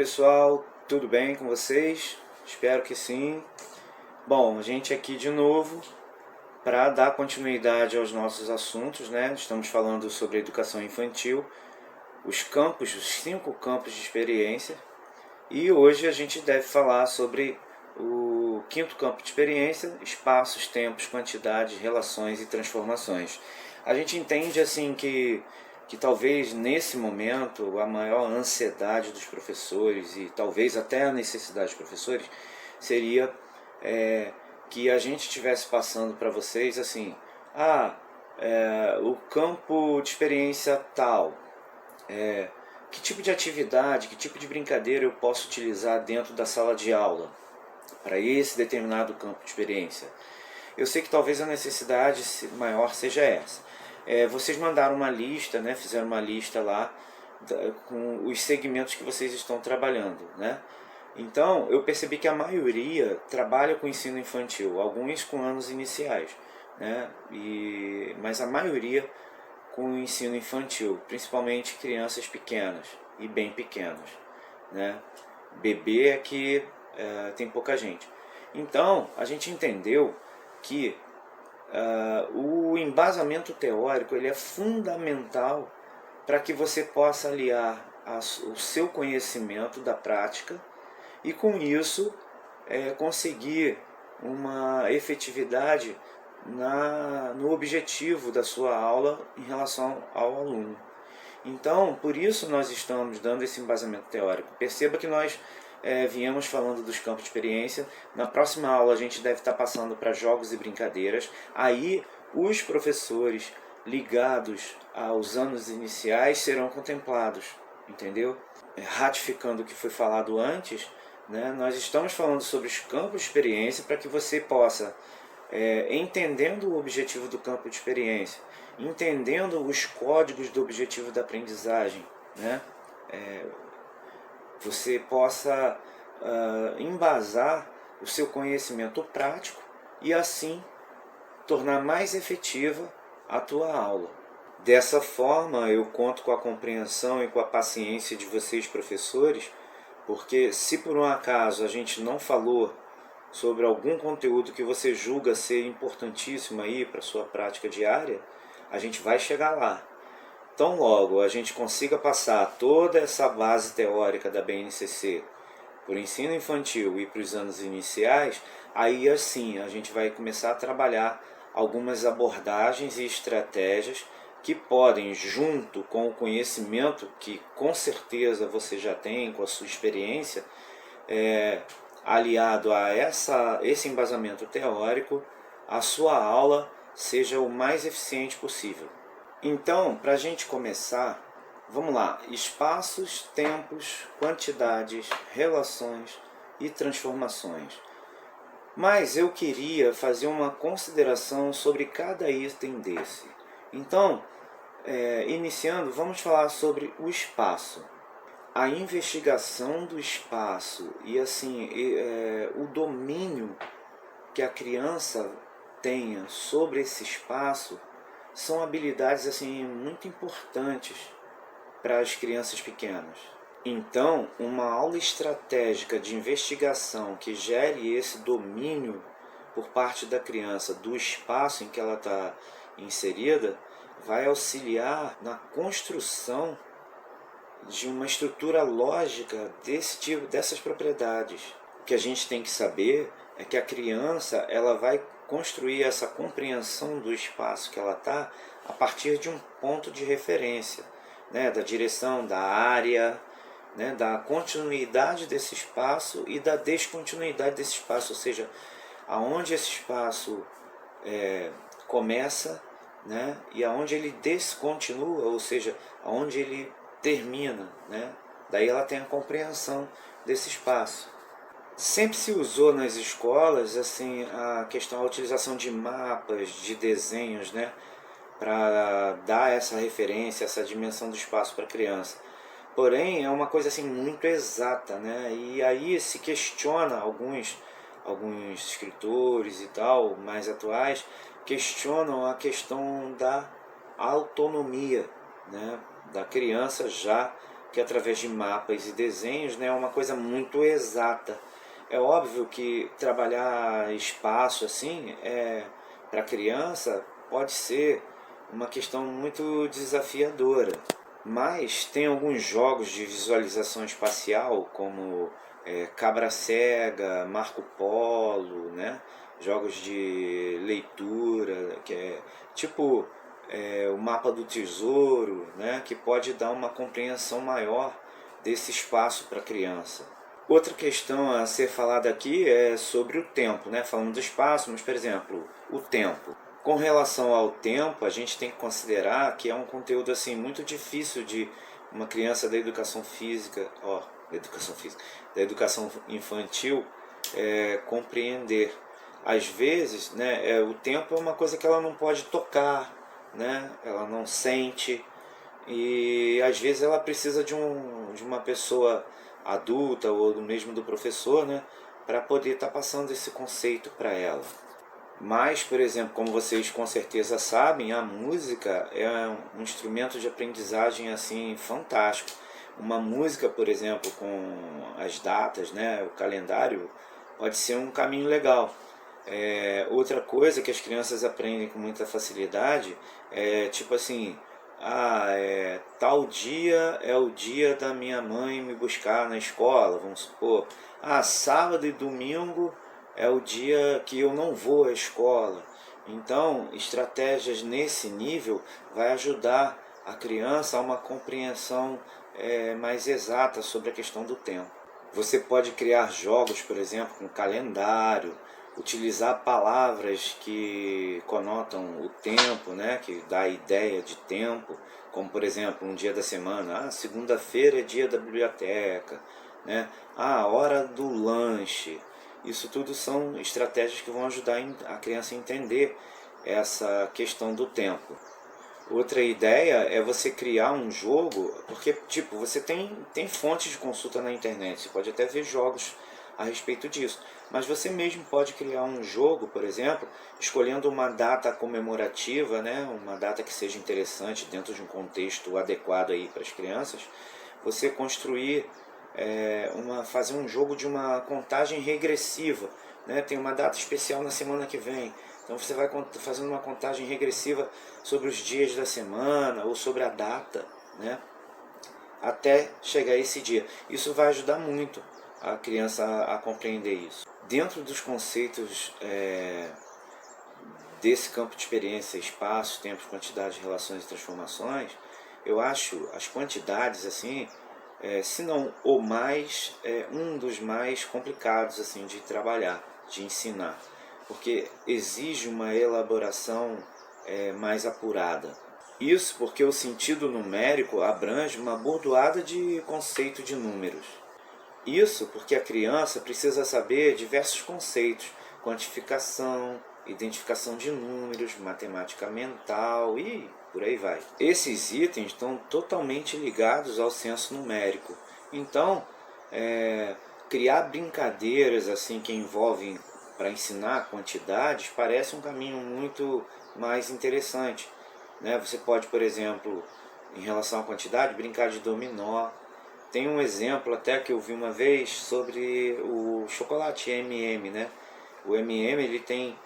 pessoal, tudo bem com vocês? Espero que sim. Bom, a gente aqui de novo para dar continuidade aos nossos assuntos, né? Estamos falando sobre a educação infantil, os 5 campos de experiência, e hoje a gente deve falar sobre o quinto campo de experiência: espaços, tempos, quantidades, relações e transformações. A gente entende assim que talvez nesse momento a maior ansiedade dos professores e talvez até a necessidade dos professores seria que a gente estivesse passando para vocês assim: o campo de experiência tal, que tipo de atividade, que tipo de brincadeira eu posso utilizar dentro da sala de aula para esse determinado campo de experiência. Eu sei que talvez a necessidade maior seja essa. Vocês mandaram uma lista, né, fizeram uma lista lá com os segmentos que vocês estão trabalhando, né? Então, eu percebi que a maioria trabalha com ensino infantil, alguns com anos iniciais, né? Mas a maioria com o ensino infantil, principalmente crianças pequenas e bem pequenas, né? Bebê é que tem pouca gente. Então, a gente entendeu que o embasamento teórico ele é fundamental para que você possa aliar o seu conhecimento da prática e com isso conseguir uma efetividade no objetivo da sua aula em relação ao aluno. Então, por isso nós estamos dando esse embasamento teórico. Perceba que nós viemos falando dos campos de experiência. Na próxima aula a gente deve estar passando para jogos e brincadeiras. Aí os professores ligados aos anos iniciais serão contemplados, entendeu? Ratificando o que foi falado antes, né, nós estamos falando sobre os campos de experiência para que você possa, entendendo o objetivo do campo de experiência, entendendo os códigos do objetivo da aprendizagem, né, você possa embasar o seu conhecimento prático e assim tornar mais efetiva a tua aula. Dessa forma, eu conto com a compreensão e com a paciência de vocês, professores, porque se por um acaso a gente não falou sobre algum conteúdo que você julga ser importantíssimo aí para a sua prática diária, a gente vai chegar lá. Tão logo a gente consiga passar toda essa base teórica da BNCC por ensino infantil e para os anos iniciais, aí assim a gente vai começar a trabalhar algumas abordagens e estratégias que podem, junto com o conhecimento que com certeza você já tem com a sua experiência, aliado a esse embasamento teórico, a sua aula seja o mais eficiente possível. Então, para a gente começar, vamos lá: espaços, tempos, quantidades, relações e transformações. Mas eu queria fazer uma consideração sobre cada item desse. Então, iniciando, vamos falar sobre o espaço. A investigação do espaço e assim o domínio que a criança tenha sobre esse espaço são habilidades assim muito importantes para as crianças pequenas. Então, uma aula estratégica de investigação que gere esse domínio por parte da criança do espaço em que ela está inserida vai auxiliar na construção de uma estrutura lógica dessas propriedades. O que a gente tem que saber é que a criança ela vai construir essa compreensão do espaço que ela está a partir de um ponto de referência, né, da direção da área, né, da continuidade desse espaço e da descontinuidade desse espaço, ou seja, aonde esse espaço começa, né, e aonde ele descontinua, ou seja, aonde ele termina, né? Daí ela tem a compreensão desse espaço. Sempre se usou nas escolas assim a utilização de mapas, de desenhos, né, para dar essa referência, essa dimensão do espaço para a criança. Porém, é uma coisa assim muito exata, né? E aí se questiona alguns escritores e tal, mais atuais, questionam a questão da autonomia, né, da criança já porque através de mapas e desenhos, né, é uma coisa muito exata. É óbvio que trabalhar espaço assim para criança pode ser uma questão muito desafiadora, mas tem alguns jogos de visualização espacial como Cabra Cega, Marco Polo, né? Jogos de leitura, que é tipo o mapa do tesouro, né? Que pode dar uma compreensão maior desse espaço para a criança. Outra questão a ser falada aqui é sobre o tempo, né? Falando do espaço, mas por exemplo, o tempo. Com relação ao tempo, a gente tem que considerar que é um conteúdo assim muito difícil de uma criança da educação física, da educação infantil compreender. Às vezes, né, o tempo é uma coisa que ela não pode tocar, né? Ela não sente e às vezes ela precisa de uma pessoa adulta ou mesmo do professor, né, para poder estar passando esse conceito para ela. Mas, por exemplo, como vocês com certeza sabem, a música é um instrumento de aprendizagem assim fantástico. Uma música, por exemplo, com as datas, né, o calendário, pode ser um caminho legal. Outra coisa que as crianças aprendem com muita facilidade é tipo assim, tal dia é o dia da minha mãe me buscar na escola, vamos supor. Sábado e domingo é o dia que eu não vou à escola. Então, estratégias nesse nível vai ajudar a criança a uma compreensão mais exata sobre a questão do tempo. Você pode criar jogos, por exemplo, com calendário, utilizar palavras que conotam o tempo, né, que dá a ideia de tempo, como por exemplo um dia da semana, segunda-feira é dia da biblioteca, né, hora do lanche. Isso tudo são estratégias que vão ajudar a criança a entender essa questão do tempo. Outra ideia é você criar um jogo, porque tipo, você tem fontes de consulta na internet, você pode até ver jogos a respeito disso, mas você mesmo pode criar um jogo, por exemplo, escolhendo uma data comemorativa, né, uma data que seja interessante dentro de um contexto adequado aí para as crianças, você construir fazer um jogo de uma contagem regressiva, né? Tem uma data especial na semana que vem, então você vai fazendo uma contagem regressiva sobre os dias da semana ou sobre a data, né? Até chegar esse dia. Isso vai ajudar muito a criança a compreender isso. Dentro dos conceitos desse campo de experiência, espaço, tempo, quantidade, relações e transformações, eu acho as quantidades assim, se não o mais, um dos mais complicados assim de trabalhar, de ensinar, porque exige uma elaboração mais apurada. Isso porque o sentido numérico abrange uma bordoada de conceito de números. Isso porque a criança precisa saber diversos conceitos, quantificação, identificação de números, matemática mental e por aí vai. Esses itens estão totalmente ligados ao senso numérico. Então, criar brincadeiras assim que envolvem para ensinar quantidades parece um caminho muito mais interessante, né? Você pode, por exemplo, em relação à quantidade, brincar de dominó. Tem um exemplo até que eu vi uma vez sobre o chocolate M&M, né? O M&M ele tem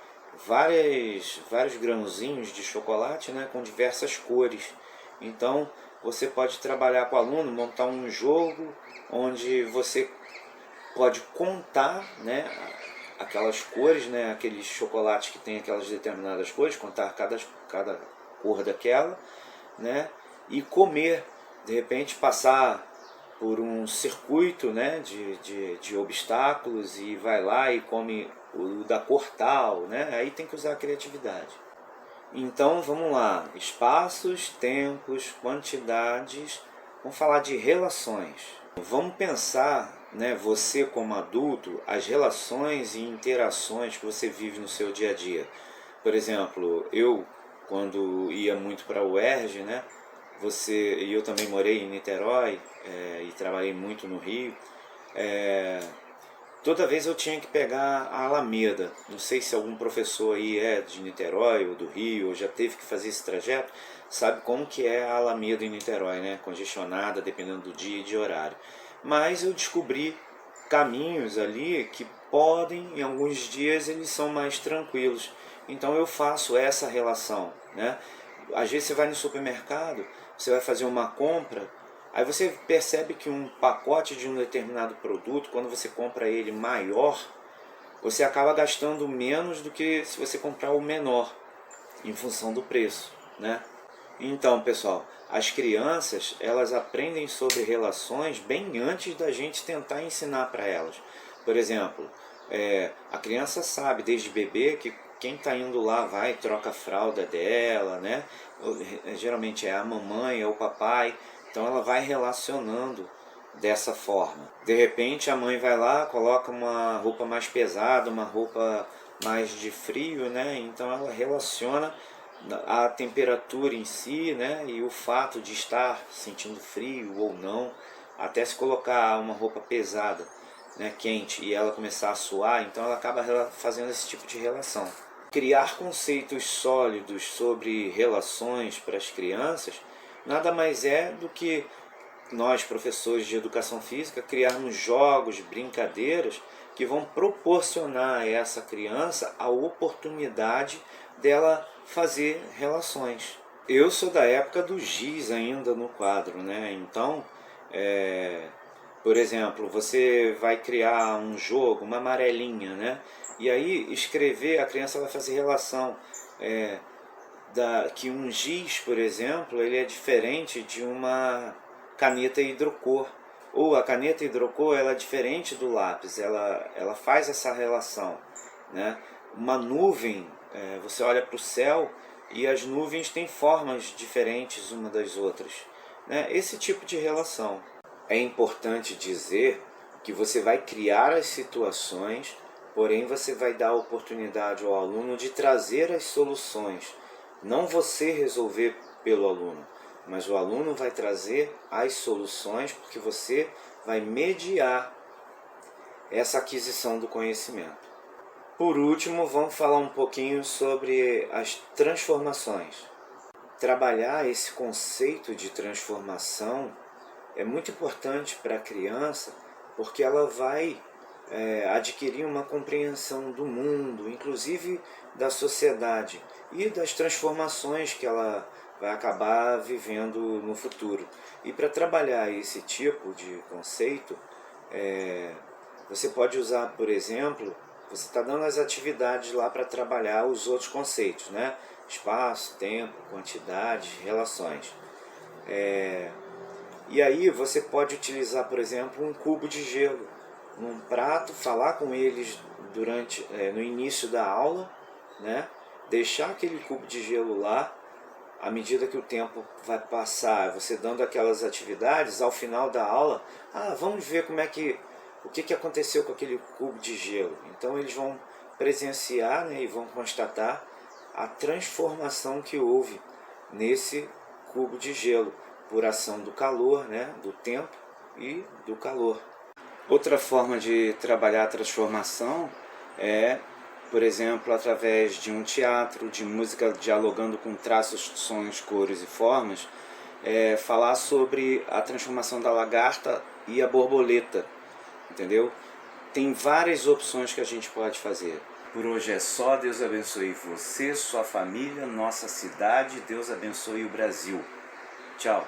vários grãozinhos de chocolate, né, com diversas cores. Então você pode trabalhar com o aluno, montar um jogo onde você pode contar, né, aquelas cores, né, aqueles chocolates que tem aquelas determinadas cores, contar cada cor daquela, né, e comer, de repente passar por um circuito, né, de obstáculos e vai lá e come o da cor tal, né? Aí tem que usar a criatividade. Então vamos lá, espaços, tempos, quantidades, vamos falar de relações. Vamos pensar, né, você como adulto, as relações e interações que você vive no seu dia a dia. Por exemplo, eu quando ia muito para a UERJ, né, e eu também morei em Niterói e trabalhei muito no Rio, Toda vez eu tinha que pegar a Alameda. Não sei se algum professor aí é de Niterói ou do Rio, ou já teve que fazer esse trajeto, sabe como que é a Alameda em Niterói, né? Congestionada, dependendo do dia e de horário. Mas eu descobri caminhos ali que podem, em alguns dias eles são mais tranquilos. Então eu faço essa relação, né? Às vezes você vai no supermercado, você vai fazer uma compra, aí você percebe que um pacote de um determinado produto, quando você compra ele maior, você acaba gastando menos do que se você comprar o menor, em função do preço, né? Então, pessoal, as crianças, elas aprendem sobre relações bem antes da gente tentar ensinar para elas. Por exemplo, a criança sabe desde bebê que quem está indo lá vai, troca a fralda dela, né? Geralmente é a mamãe, é o papai, então ela vai relacionando dessa forma. De repente a mãe vai lá, coloca uma roupa mais pesada, uma roupa mais de frio, né? Então ela relaciona a temperatura em si, né? E o fato de estar sentindo frio ou não, até se colocar uma roupa pesada, né, quente, e ela começar a suar, então ela acaba fazendo esse tipo de relação. Criar conceitos sólidos sobre relações para as crianças nada mais é do que nós, professores de educação física, criarmos jogos, brincadeiras que vão proporcionar a essa criança a oportunidade dela fazer relações. Eu sou da época do giz ainda no quadro, né? Então, por exemplo, você vai criar um jogo, uma amarelinha, né? E aí escrever, a criança vai fazer relação que um giz, por exemplo, ele é diferente de uma caneta hidrocor. Ou a caneta hidrocor ela é diferente do lápis, ela faz essa relação, né? Uma nuvem, você olha para o céu e as nuvens têm formas diferentes uma das outras, né? Esse tipo de relação. É importante dizer que você vai criar as situações, porém você vai dar a oportunidade ao aluno de trazer as soluções. Não você resolver pelo aluno, mas o aluno vai trazer as soluções porque você vai mediar essa aquisição do conhecimento. Por último, vamos falar um pouquinho sobre as transformações. Trabalhar esse conceito de transformação é muito importante para a criança porque ela vai adquirir uma compreensão do mundo, inclusive da sociedade e das transformações que ela vai acabar vivendo no futuro. E para trabalhar esse tipo de conceito, você pode usar, por exemplo, você está dando as atividades lá para trabalhar os outros conceitos, né? Espaço, tempo, quantidade, relações. E aí você pode utilizar, por exemplo, um cubo de gelo num prato, falar com eles no início da aula, né? Deixar aquele cubo de gelo lá, à medida que o tempo vai passar, você dando aquelas atividades, ao final da aula, vamos ver o que aconteceu com aquele cubo de gelo. Então eles vão presenciar, né, e vão constatar a transformação que houve nesse cubo de gelo, por ação do calor, né, do tempo e do calor. Outra forma de trabalhar a transformação é, por exemplo, através de um teatro, de música dialogando com traços, sons, cores e formas, falar sobre a transformação da lagarta e a borboleta, entendeu? Tem várias opções que a gente pode fazer. Por hoje é só. Deus abençoe você, sua família, nossa cidade. Deus abençoe o Brasil. Tchau.